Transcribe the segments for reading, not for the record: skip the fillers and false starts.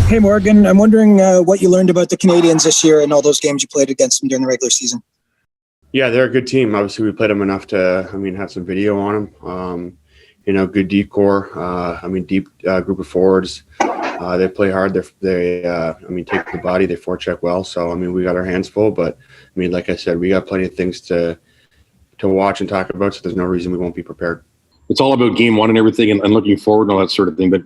Hey, Morgan. I'm wondering what you learned about the Canadians this year and all those games you played against them during the regular season. Yeah, they're a good team. Obviously, we played them enough to, have some video on them. Good deep core. Deep group of forwards. They play hard. They take the body. They forecheck well. So, we got our hands full. But, like I said, we got plenty of things to watch and talk about. So there's no reason we won't be prepared. It's all about game one and everything and looking forward and all that sort of thing. But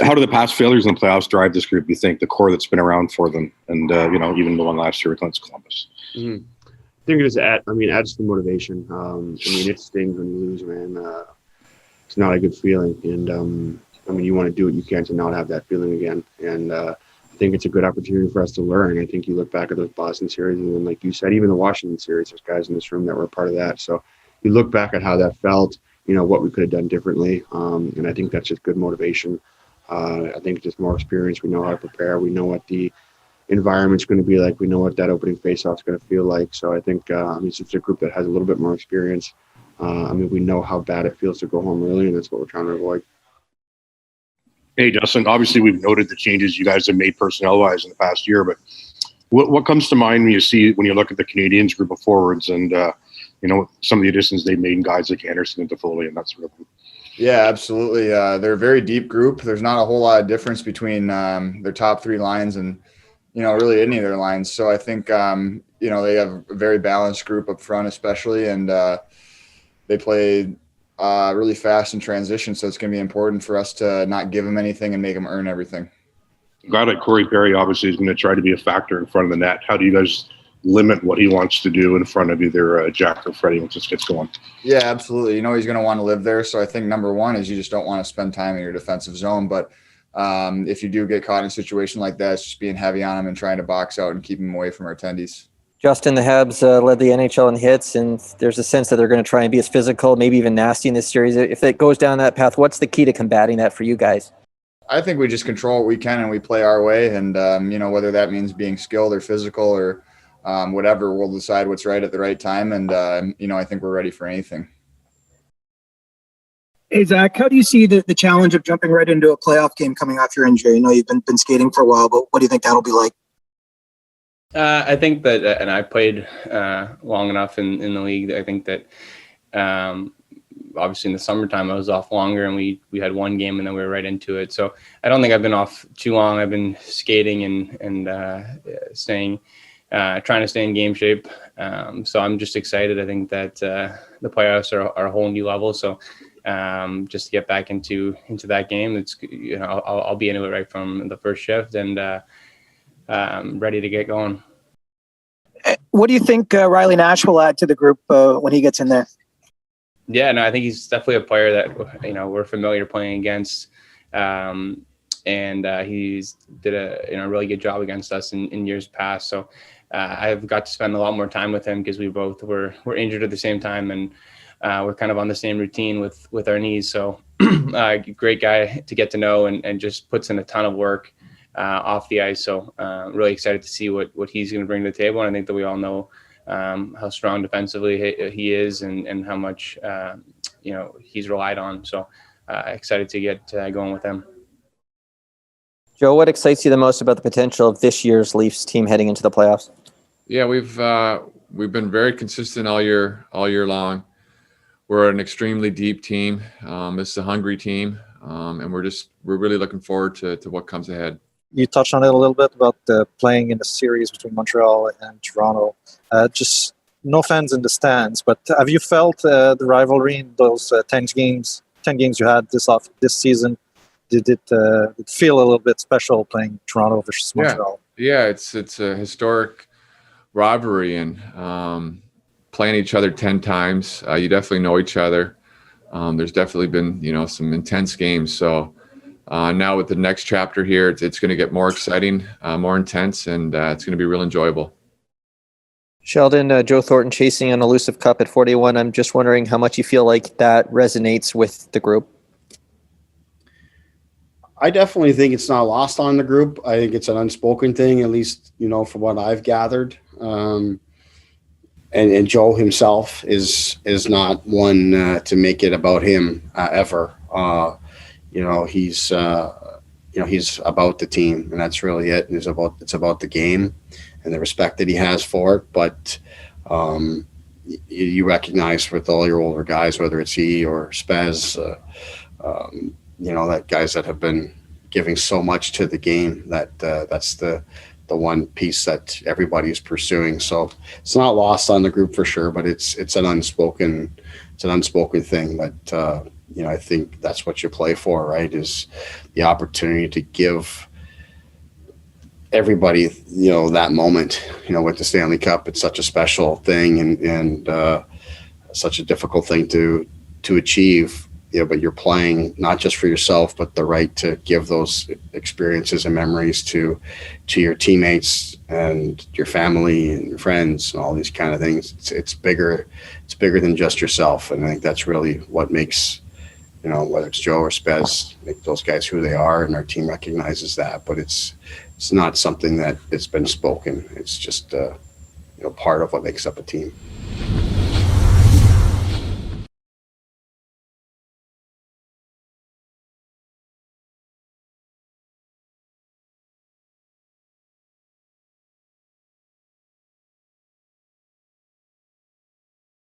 how do the past failures in the playoffs drive this group, you think, the core that's been around for them and, even the one last year against Columbus? Mm-hmm. I think it just adds to the motivation. It stings when you lose, man. It's not a good feeling. And, you want to do what you can to not have that feeling again. And I think it's a good opportunity for us to learn. I think you look back at those Boston series and then, like you said, even the Washington series, there's guys in this room that were a part of that. So you look back at how that felt, what we could have done differently. And I think that's just good motivation. I think just more experience. We know how to prepare. We know what the environment's going to be like. We know what that opening faceoff is going to feel like. So I think it's just a group that has a little bit more experience. We know how bad it feels to go home early, and that's what we're trying to avoid. Hey, Justin, obviously we've noted the changes you guys have made personnel-wise in the past year, but what comes to mind when you look at the Canadians group of forwards and some of the additions they've made in guys like Anderson and Toffoli and that sort of thing? Yeah, absolutely. They're a very deep group. There's not a whole lot of difference between their top three lines and, really any of their lines. So I think, they have a very balanced group up front, especially, and they play really fast in transition. So it's going to be important for us to not give them anything and make them earn everything. A guy like Corey Perry obviously is going to try to be a factor in front of the net. How do you guys limit what he wants to do in front of either Jack or Freddie once this gets going? Yeah, absolutely. He's going to want to live there. So I think number one is you just don't want to spend time in your defensive zone. But if you do get caught in a situation like that, it's just being heavy on him and trying to box out and keep him away from our attendees. Justin, the Habs led the NHL in hits, and there's a sense that they're going to try and be as physical, maybe even nasty in this series. If it goes down that path, what's the key to combating that for you guys? I think we just control what we can and we play our way. And, whether that means being skilled or physical or whatever, we'll decide what's right at the right time. And, I think we're ready for anything. Hey, Zach, how do you see the challenge of jumping right into a playoff game coming off your injury? You've been skating for a while, but what do you think that'll be like? I think that, and I played long enough in the league, I think that obviously in the summertime I was off longer and we had one game and then we were right into it. So I don't think I've been off too long. I've been skating and trying to stay in game shape. So I'm just excited. I think that the playoffs are a whole new level. So just to get back into that game, it's I'll be into it right from the first shift and ready to get going. What do you think Riley Nash will add to the group when he gets in there? Yeah, no, I think he's definitely a player that we're familiar playing against, and he's did a really good job against us in years past. So I've got to spend a lot more time with him because we both were injured at the same time, and we're kind of on the same routine with our knees. So great guy to get to know and just puts in a ton of work off the ice. So really excited to see what he's going to bring to the table. And I think that we all know how strong defensively he is and how much he's relied on. So excited to get going with him. Joe, what excites you the most about the potential of this year's Leafs team heading into the playoffs? Yeah, we've been very consistent all year long. We're an extremely deep team. It's a hungry team, and we're really looking forward to what comes ahead. You touched on it a little bit about playing in the series between Montreal and Toronto. Just no fans in the stands, but have you felt the rivalry in those 10 games you had this season? Did it feel a little bit special playing Toronto versus Montreal? Yeah, it's a historic rivalry, and playing each other 10 times, you definitely know each other. There's definitely been some intense games. So now with the next chapter here, it's going to get more exciting, more intense, and it's going to be real enjoyable. Sheldon, Joe Thornton chasing an elusive cup at 41. I'm just wondering how much you feel like that resonates with the group. I definitely think it's not lost on the group. I think it's an unspoken thing, at least, from what I've gathered. And Joe himself is not one to make it about him ever. He's he's about the team, and that's really it. And it's about the game and the respect that he has for it. But you recognize with all your older guys, whether it's he or Spez, that guys that have been giving so much to the game, that's the one piece that everybody is pursuing. So it's not lost on the group for sure, but it's an unspoken thing. But I think that's what you play for, right? Is the opportunity to give everybody, that moment, with the Stanley Cup. It's such a special thing and such a difficult thing to achieve. But you're playing not just for yourself, but the right to give those experiences and memories to your teammates and your family and your friends and all these kind of things. It's bigger than just yourself. And I think that's really what makes, whether it's Joe or Spez, make those guys who they are, and our team recognizes that. But it's not something that it's been spoken. It's just, part of what makes up a team.